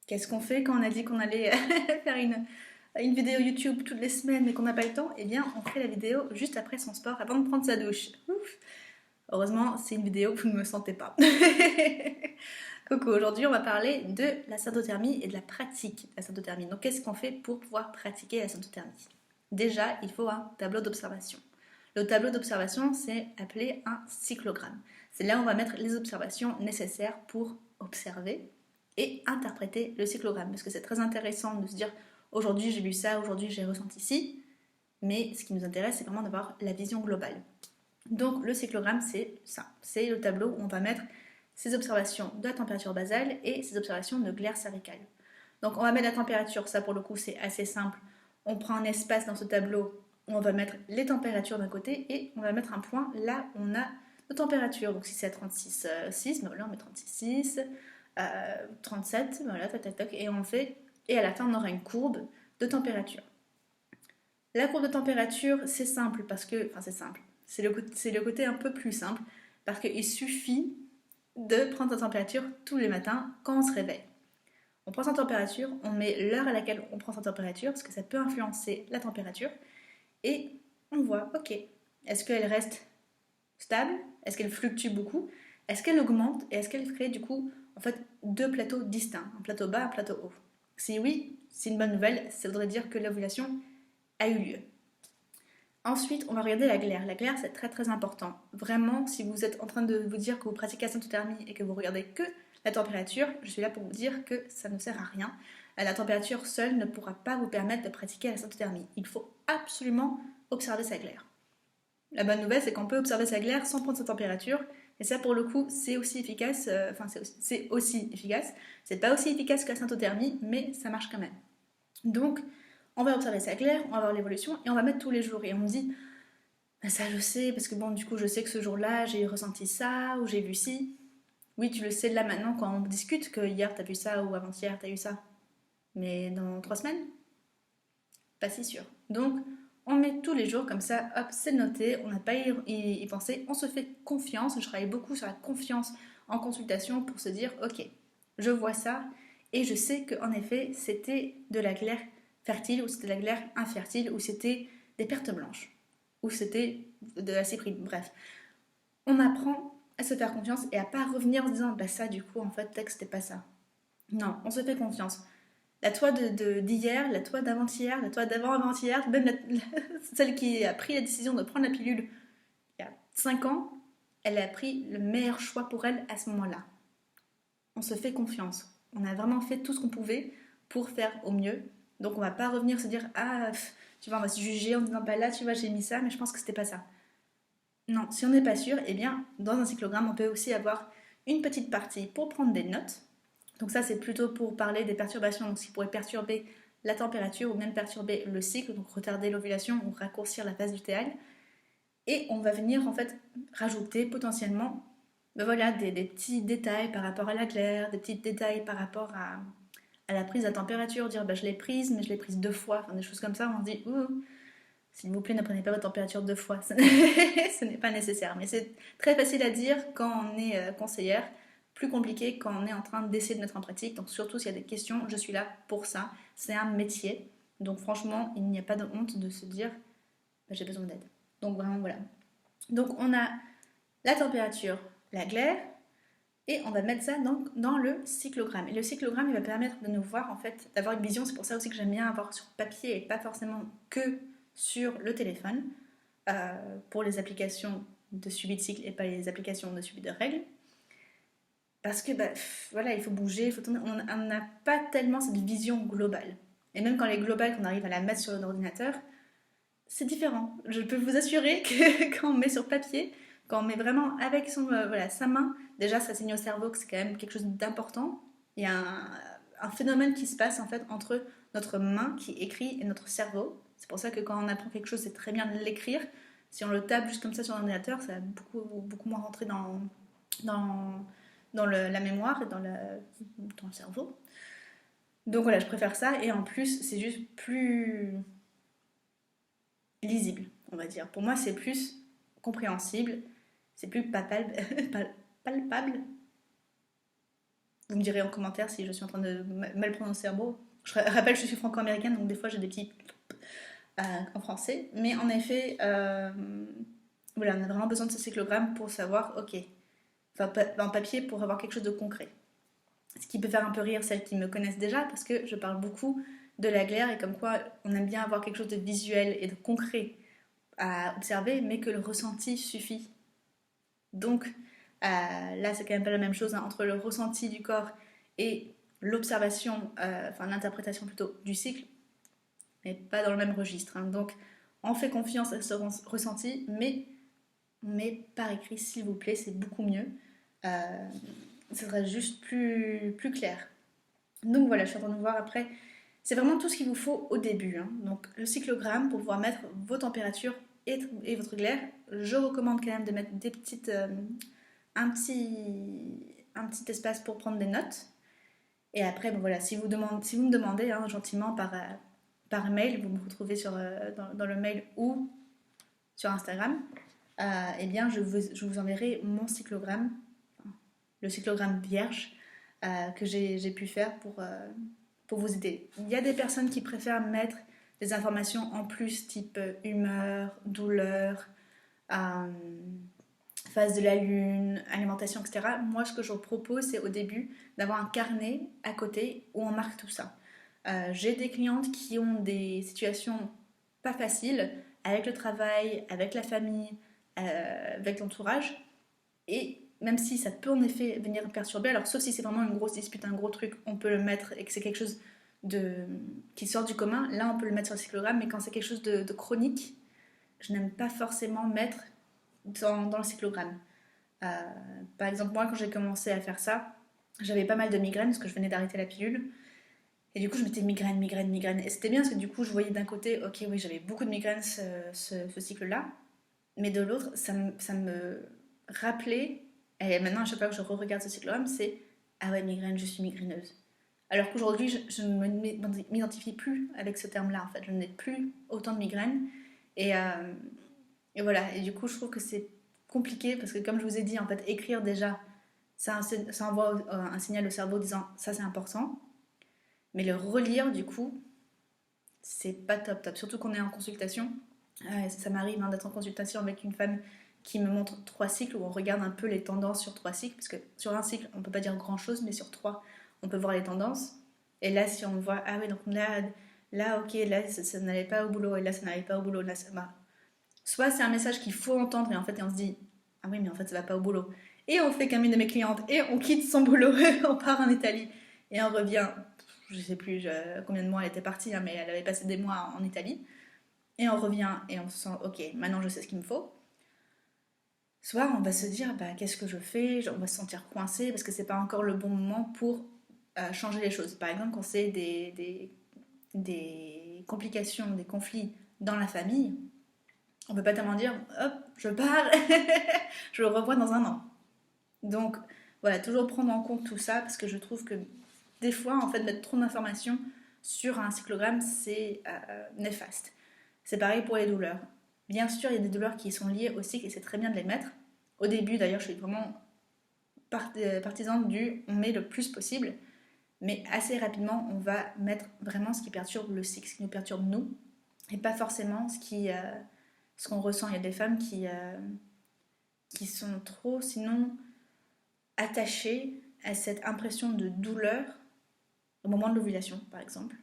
Qu'est-ce qu'on fait quand on a dit qu'on allait faire une vidéo YouTube toutes les semaines mais qu'on n'a pas le temps? Eh bien, on fait la vidéo juste après son sport, avant de prendre sa douche. Ouf. Heureusement, c'est une vidéo où vous ne me sentez pas. Coucou, aujourd'hui on va parler de la syntothermie et de la pratique de la syntothermie. Donc qu'est-ce qu'on fait pour pouvoir pratiquer la syntothermie? Déjà, il faut un tableau d'observation. Le tableau d'observation, c'est appelé un cyclogramme. C'est là où on va mettre les observations nécessaires pour observer et interpréter le cyclogramme. Parce que c'est très intéressant de se dire aujourd'hui j'ai vu ça, aujourd'hui j'ai ressenti ci. Mais ce qui nous intéresse, c'est vraiment d'avoir la vision globale. Donc le cyclogramme, c'est ça. C'est le tableau où on va mettre ses observations de la température basale et ses observations de glaire cervicale. Donc on va mettre la température, ça pour le coup c'est assez simple. On prend un espace dans ce tableau où on va mettre les températures d'un côté et on va mettre un point là où on a nos températures. Donc si c'est à 36,6, ben voilà, on met 36,6, 37, voilà, tac tac tac, et on fait. Et à la fin on aura une courbe de température. La courbe de température, c'est simple parce que. Enfin, c'est simple. C'est le côté un peu plus simple parce qu'il suffit de prendre sa température tous les matins quand on se réveille. On prend sa température, on met l'heure à laquelle on prend sa température parce que ça peut influencer la température et on voit, ok, est-ce qu'elle reste stable? Est-ce qu'elle fluctue beaucoup? Est-ce qu'elle augmente? Et est-ce qu'elle crée du coup en fait deux plateaux distincts, un plateau bas, un plateau haut? Si oui, c'est une bonne nouvelle, ça voudrait dire que l'ovulation a eu lieu. Ensuite, on va regarder la glaire. La glaire, c'est très très important. Vraiment, si vous êtes en train de vous dire que vous pratiquez la syntothermie et que vous regardez que la température, je suis là pour vous dire que ça ne sert à rien. La température seule ne pourra pas vous permettre de pratiquer la syntothermie. Il faut absolument observer sa glaire. La bonne nouvelle, c'est qu'on peut observer sa glaire sans prendre sa température. Et ça, pour le coup, c'est aussi efficace. C'est aussi efficace. C'est pas aussi efficace que la syntothermie, mais ça marche quand même. Donc, on va observer sa glaire, on va voir l'évolution et on va mettre tous les jours. Et on me dit, bah ça je sais, parce que bon, du coup, je sais que ce jour-là, j'ai ressenti ça ou j'ai vu ci. Oui, tu le sais là maintenant quand on discute que hier t'as vu ça ou avant-hier t'as eu ça. Mais dans 3 semaines, pas si sûr. Donc, on met tous les jours comme ça, hop, c'est noté, on n'a pas y penser, on se fait confiance. Je travaille beaucoup sur la confiance en consultation pour se dire, ok, je vois ça et je sais qu'en effet, c'était de la glaire fertile ou c'était de la glaire infertile ou c'était des pertes blanches ou c'était de la cyprine. Bref, on apprend à se faire confiance et à pas revenir en se disant, bah ça, du coup, en fait, texte, c'était pas ça. Non, on se fait confiance. La toi d'hier, la toi d'avant-hier, la toi d'avant-avant-hier, même celle qui a pris la décision de prendre la pilule il y a 5 ans, elle a pris le meilleur choix pour elle à ce moment-là. On se fait confiance. On a vraiment fait tout ce qu'on pouvait pour faire au mieux. Donc on va pas revenir se dire ah tu vois on va se juger en disant bah là tu vois j'ai mis ça mais je pense que c'était pas ça. Non, si on n'est pas sûr, eh bien dans un cyclogramme on peut aussi avoir une petite partie pour prendre des notes. Donc ça, c'est plutôt pour parler des perturbations, donc ce qui pourrait perturber la température ou même perturber le cycle, donc retarder l'ovulation ou raccourcir la phase lutéale. Et on va venir en fait rajouter potentiellement ben voilà, des petits détails par rapport à la glaire, des petits détails par rapport à la prise à température, dire ben, je l'ai prise, mais je l'ai prise 2 fois, enfin, des choses comme ça, on se dit s'il vous plaît, ne prenez pas votre température 2 fois, ce n'est pas nécessaire. Mais c'est très facile à dire quand on est conseillère, plus compliqué quand on est en train d'essayer de mettre en pratique. Donc surtout s'il y a des questions, je suis là pour ça. C'est un métier. Donc franchement, il n'y a pas de honte de se dire bah, j'ai besoin d'aide. Donc vraiment voilà. Donc on a la température, la glaire, et on va mettre ça donc dans le cyclogramme. Et le cyclogramme, il va permettre de nous voir en fait, d'avoir une vision. C'est pour ça aussi que j'aime bien avoir sur papier et pas forcément que sur le téléphone pour les applications de suivi de cycle et pas les applications de suivi de règles. Parce que bah, voilà, il faut bouger, il faut tourner. On n'a pas tellement cette vision globale. Et même quand elle est globale, qu'on arrive à la mettre sur l'ordinateur, c'est différent. Je peux vous assurer que quand on met sur papier, quand on met vraiment avec voilà, sa main, déjà ça signe au cerveau que c'est quand même quelque chose d'important. Il y a un phénomène qui se passe en fait entre notre main qui écrit et notre cerveau. C'est pour ça que quand on apprend quelque chose, c'est très bien de l'écrire. Si on le tape juste comme ça sur l'ordinateur, ça va beaucoup moins rentrer dans, la mémoire et dans le cerveau. Donc voilà, je préfère ça. Et en plus, c'est juste plus lisible, on va dire. Pour moi, c'est plus compréhensible, c'est plus palpable. Palpable. Vous me direz en commentaire si je suis en train de mal prononcer un mot. Je rappelle, je suis franco-américaine, donc des fois j'ai des petits en français. Mais en effet, voilà, on a vraiment besoin de ce cyclogramme pour savoir, ok, enfin en papier pour avoir quelque chose de concret. Ce qui peut faire un peu rire celles qui me connaissent déjà, parce que je parle beaucoup de la glaire et comme quoi on aime bien avoir quelque chose de visuel et de concret à observer, mais que le ressenti suffit. Donc là, c'est quand même pas la même chose hein, entre le ressenti du corps et l'observation, enfin l'interprétation plutôt du cycle, mais pas dans le même registre. Hein. Donc on fait confiance à ce ressenti, mais par écrit, s'il vous plaît, c'est beaucoup mieux. Ça sera juste plus clair. Donc voilà, je suis en train de voir après. C'est vraiment tout ce qu'il vous faut au début. Hein. Donc le cyclogramme pour pouvoir mettre vos températures et votre glaire. Je recommande quand même de mettre des petites, un petit espace pour prendre des notes. Et après, bon, voilà, si vous me demandez hein, gentiment par mail, vous me retrouvez dans le mail ou sur Instagram, eh bien je vous enverrai mon cyclogramme, le cyclogramme vierge que j'ai pu faire pour vous aider. Il y a des personnes qui préfèrent mettre des informations en plus, type humeur, douleur, phase de la lune, alimentation, etc. Moi, ce que je vous propose, c'est au début d'avoir un carnet à côté où on marque tout ça. J'ai des clientes qui ont des situations pas faciles avec le travail, avec la famille, avec l'entourage, et même si ça peut en effet venir perturber, alors sauf si c'est vraiment une grosse dispute, un gros truc, on peut le mettre et que c'est quelque chose qui sort du commun, là on peut le mettre sur le cyclogramme, mais quand c'est quelque chose de chronique, je n'aime pas forcément mettre dans le cyclogramme. Par exemple, moi quand j'ai commencé à faire ça, j'avais pas mal de migraines parce que je venais d'arrêter la pilule. Et du coup, je mettais migraine. Et c'était bien parce que du coup, je voyais d'un côté, ok, oui, j'avais beaucoup de migraines ce cycle-là. Mais de l'autre, ça me rappelait, et maintenant, à chaque fois que je re-regarde ce cyclogramme, c'est ah ouais, migraine, je suis migraineuse. Alors qu'aujourd'hui, je ne m'identifie plus avec ce terme-là, en fait. Je n'ai plus autant de migraines. Et, et voilà. Et du coup, je trouve que c'est compliqué parce que, comme je vous ai dit, en fait, écrire déjà, ça envoie un signal au cerveau disant ça, c'est important. Mais le relire, du coup, c'est pas top. Surtout qu'on est en consultation. Ça m'arrive hein, d'être en consultation avec une femme qui me montre 3 cycles où on regarde un peu les tendances sur 3 cycles. Parce que sur un cycle, on peut pas dire grand chose, mais sur 3, on peut voir les tendances. Et là, si on voit, ah oui, donc là ok, là, ça n'allait pas au boulot, et là, ça n'allait pas au boulot. Là, soit c'est un message qu'il faut entendre, et en fait, on se dit, ah oui, mais en fait, ça va pas au boulot. Et on fait comme une de mes clientes, et on quitte son boulot, on part en Italie, et on revient je sais plus combien de mois elle était partie, hein, mais elle avait passé des mois en Italie. Et on revient et on se sent, ok, maintenant je sais ce qu'il me faut. Soit on va se dire, bah, qu'est-ce que je fais? On va se sentir coincé parce que c'est pas encore le bon moment pour changer les choses. Par exemple, quand c'est des complications, des conflits dans la famille, on peut pas tellement dire, hop, je pars, je le revois dans un an. Donc voilà, toujours prendre en compte tout ça parce que je trouve que des fois, en fait, mettre trop d'informations sur un cyclogramme, c'est néfaste. C'est pareil pour les douleurs. Bien sûr, il y a des douleurs qui sont liées au cycle et c'est très bien de les mettre. Au début, d'ailleurs, je suis vraiment partisane du on met le plus possible, mais assez rapidement, on va mettre vraiment ce qui perturbe le cycle, ce qui nous perturbe nous, et pas forcément ce qu'on ressent. Il y a des femmes qui sont trop, sinon, attachées à cette impression de douleur au moment de l'ovulation, par exemple.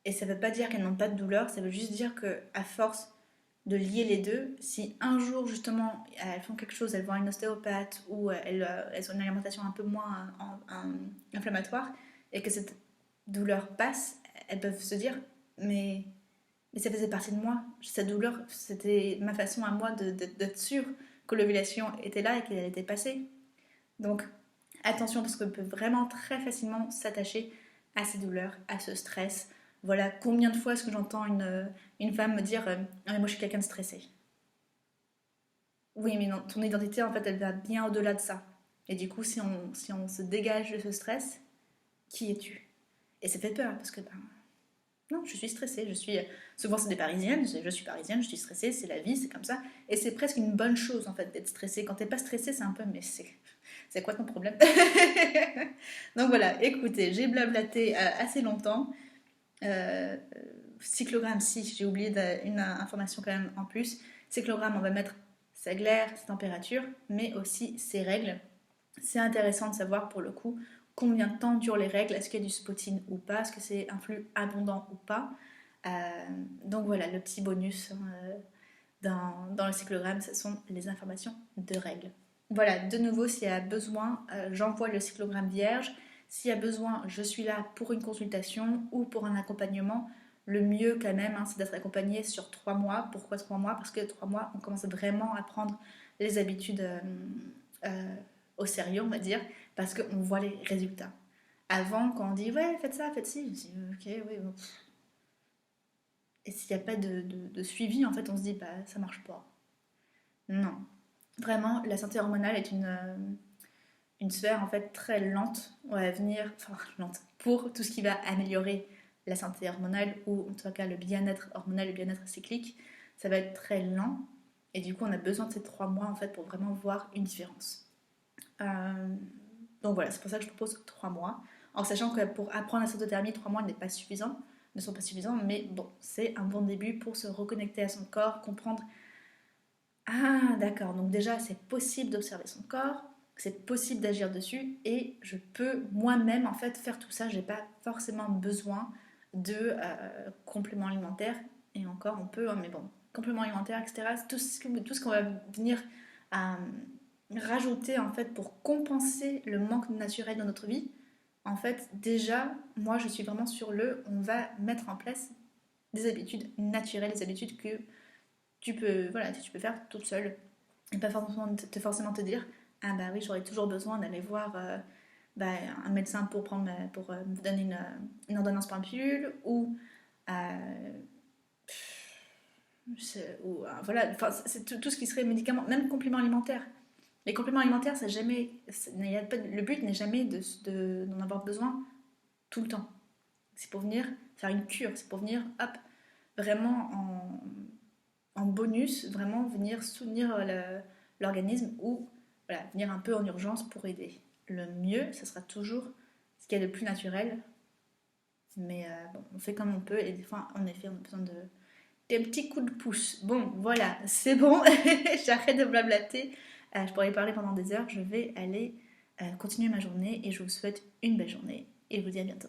Et ça ne veut pas dire qu'elles n'ont pas de douleur, ça veut juste dire qu'à force de lier les deux, si un jour justement elles font quelque chose, elles vont à une ostéopathe ou elles ont une alimentation un peu moins inflammatoire et que cette douleur passe, elles peuvent se dire mais ça faisait partie de moi, cette douleur c'était ma façon à moi d'être sûre que l'ovulation était là et qu'elle était passée. Donc attention parce qu'on peut vraiment très facilement s'attacher à ces douleurs, à ce stress. Voilà, combien de fois est-ce que j'entends une femme me dire ah mais moi je suis quelqu'un de stressé. Oui mais non, ton identité en fait elle va bien au-delà de ça. Et du coup si on se dégage de ce stress, qui es-tu? Et ça fait peur parce que non, je suis stressée, souvent c'est des parisiennes, je suis parisienne, je suis stressée, c'est la vie, c'est comme ça. Et c'est presque une bonne chose en fait d'être stressée. Quand t'es pas stressée, c'est un peu mais c'est C'est quoi ton problème? Donc voilà, écoutez, j'ai blablaté assez longtemps. Euh, cyclogramme, si, j'ai oublié une information quand même en plus. Cyclogramme, on va mettre sa glaire, sa température, mais aussi ses règles. C'est intéressant de savoir pour le coup combien de temps durent les règles, est-ce qu'il y a du spotting ou pas, est-ce que c'est un flux abondant ou pas. Euh, donc voilà, le petit bonus dans le cyclogramme, ce sont les informations de règles. Voilà, de nouveau, s'il y a besoin, j'envoie le cyclogramme vierge. S'il y a besoin, je suis là pour une consultation ou pour un accompagnement. Le mieux quand même, hein, c'est d'être accompagné sur 3 mois. Pourquoi 3 mois? Parce que 3 mois, on commence vraiment à prendre les habitudes au sérieux, on va dire, parce qu'on voit les résultats. Avant, quand on dit ouais, faites ça, faites ci, je dis ok, oui, bon. Et s'il n'y a pas de suivi, en fait, on se dit bah ça marche pas. Non. Vraiment, la santé hormonale est une sphère en fait très lente. On va venir, enfin lente, pour tout ce qui va améliorer la santé hormonale ou en tout cas le bien-être hormonal, le bien-être cyclique. Ça va être très lent et du coup on a besoin de ces 3 mois en fait pour vraiment voir une différence. Donc voilà, c'est pour ça que je propose 3 mois. En sachant que pour apprendre la sotothermie, 3 mois ne sont pas suffisants, mais bon, c'est un bon début pour se reconnecter à son corps, comprendre. Ah, d'accord, donc déjà c'est possible d'observer son corps, c'est possible d'agir dessus, et je peux moi-même en fait faire tout ça, j'ai pas forcément besoin de compléments alimentaires, et encore on peut, hein, mais bon, compléments alimentaires, etc., tout ce qu'on va venir à rajouter en fait pour compenser le manque naturel dans notre vie. En fait, déjà, moi je suis vraiment sur on va mettre en place des habitudes naturelles, des habitudes que tu peux faire toute seule. Et pas forcément te dire, ah bah oui, j'aurais toujours besoin d'aller voir bah, un médecin pour me donner une ordonnance pour un pilule, euh, voilà, enfin, c'est tout ce qui serait médicament, même compléments alimentaires. Les compléments alimentaires, le but n'est jamais d'en avoir besoin tout le temps. C'est pour venir faire une cure, c'est pour venir, hop, vraiment en bonus, vraiment venir soutenir l'organisme ou voilà, venir un peu en urgence pour aider. Le mieux, ce sera toujours ce qui est le plus naturel, mais bon, on fait comme on peut et des fois, en effet, on a besoin des petits coups de pouce. Bon, voilà, c'est bon, j'arrête de blablater. Je pourrais parler pendant des heures, je vais aller continuer ma journée et je vous souhaite une belle journée et je vous dis à bientôt.